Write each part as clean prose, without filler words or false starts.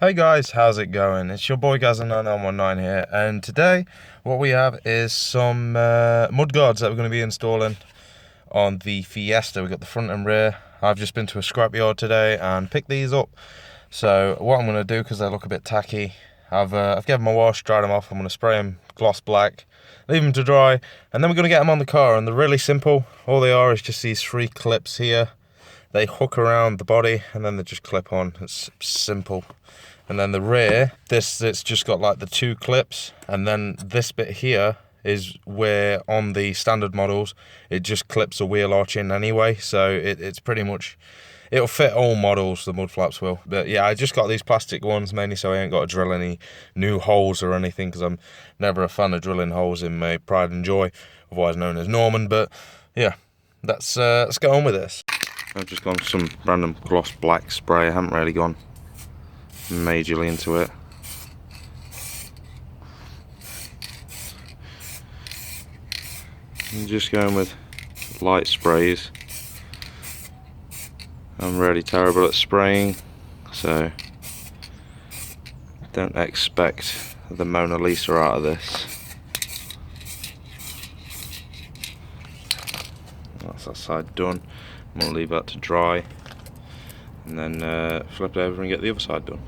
Hey guys, how's it going? It's your boy Gazza9919 here, and today what we have is some mud guards that we're going to be installing on the Fiesta. We've got the front and rear. I've just been to a scrapyard today and picked these up. So what I'm going to do, because they look a bit tacky, I've given them a wash, dried them off. I'm going to spray them gloss black, leave them to dry, and then we're going to get them on the car. And they're really simple. All they are is just these 3 clips here. They hook around the body and then they just clip on. It's simple. And then the rear, it's just got like the 2 clips, and then this bit here is where on the standard models it just clips a wheel arch in anyway, so it's pretty much, it'll fit all models, the mud flaps will. But yeah, I just got these plastic ones mainly so I ain't got to drill any new holes or anything, because I'm never a fan of drilling holes in my pride and joy, otherwise known as Norman. But yeah, let's get on with this. I've just gone some random gloss black spray. I haven't really gone majorly into it. I'm just going with light sprays. I'm really terrible at spraying, so don't expect the Mona Lisa out of this. That's that side done. I'm going to leave that to dry and then flip it over and get the other side done.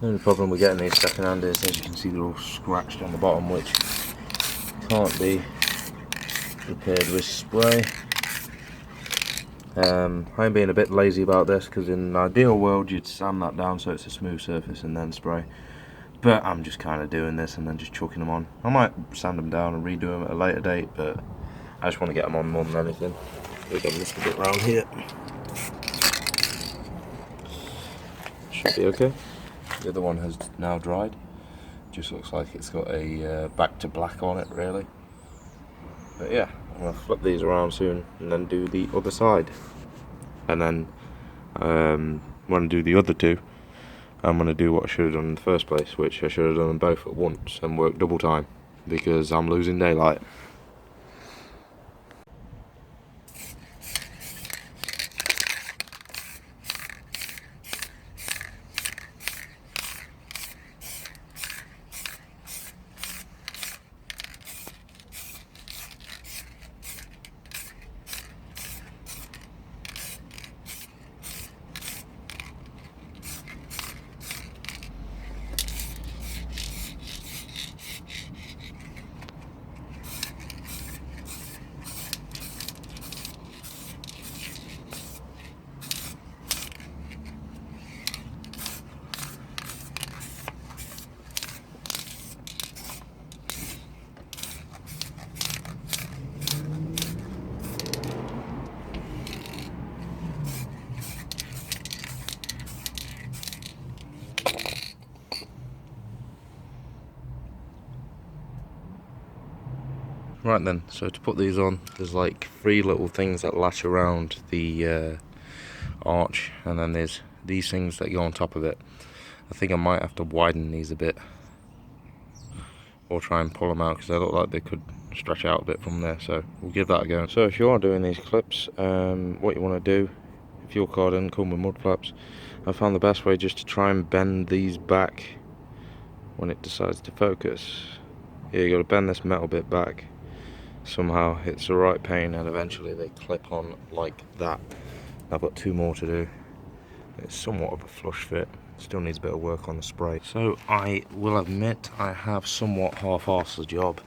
The only problem with getting these second hand is, as you can see, they're all scratched on the bottom, which can't be repaired with spray. I'm being a bit lazy about this, because in an ideal world you'd sand that down so it's a smooth surface and then spray, but I'm just kind of doing this and then just chucking them on. I might sand them down and redo them at a later date, but I just want to get them on more than anything. We've got this a bit round here. Should be okay. The other one has now dried. Just looks like it's got a back to black on it, really. But yeah, I'm going to flip these around soon and then do the other side. And then when I do the other 2, I'm going to do what I should have done in the first place, which I should have done them both at once and work double time, because I'm losing daylight. Right then, so to put these on, there's like 3 little things that latch around the arch, and then there's these things that go on top of it. I think I might have to widen these a bit, or try and pull them out, because they look like they could stretch out a bit from there, so we'll give that a go. So if you are doing these clips, what you want to do, if your car doesn't come with mud flaps, I found the best way just to try and bend these back when it decides to focus. Yeah, you got to bend this metal bit back somehow. It's the right pain, and eventually they clip on like that. I've got 2 more to do. It's somewhat of a flush fit, still needs a bit of work on the spray. So I will admit I have somewhat half-arsed the job.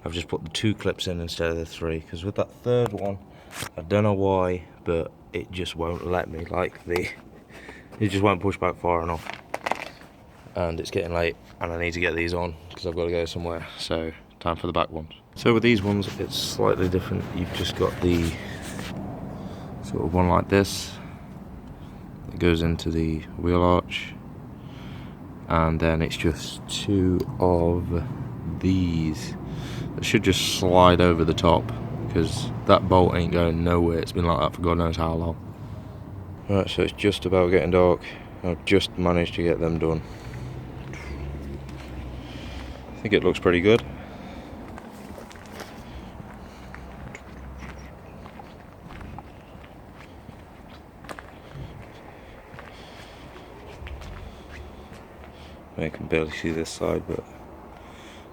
I've just put the 2 clips in instead of the 3, because with that third one, I don't know why, but it just won't let me, it just won't push back far enough. And it's getting late and I need to get these on because I've got to go somewhere, so time for the back ones. So with these ones it's slightly different. You've just got the sort of one like this that goes into the wheel arch, and then it's just 2 of these that should just slide over the top, because that bolt ain't going nowhere. It's been like that for God knows how long. Right, so it's just about getting dark. I've just managed to get them done. I think it looks pretty good. I can barely see this side, but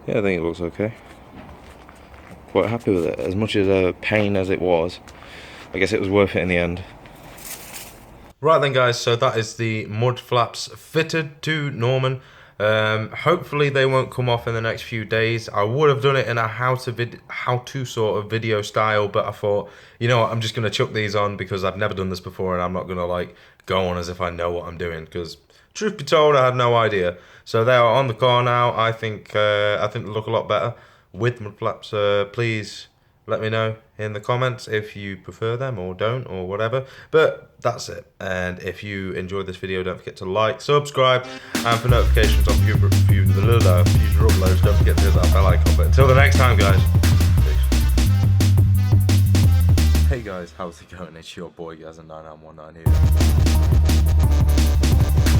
yeah, I think it looks okay. Quite happy with it. As much as a pain as it was, I guess it was worth it in the end. Right then guys, so that is the mud flaps fitted to Norman. Hopefully they won't come off in the next few days. I would have done it in a how-to sort of video style, but I thought, you know what, I'm just going to chuck these on because I've never done this before, and I'm not going to like go on as if I know what I'm doing, because truth be told, I had no idea. So they are on the car now. I think they look a lot better with mud flaps. Please let me know in the comments if you prefer them or don't or whatever. But that's it. And if you enjoyed this video, don't forget to like, subscribe, and for notifications on future uploads, don't forget to hit that bell icon. But until the next time, guys, peace. Hey guys, how's it going? It's your boy Gaz and 9919 here.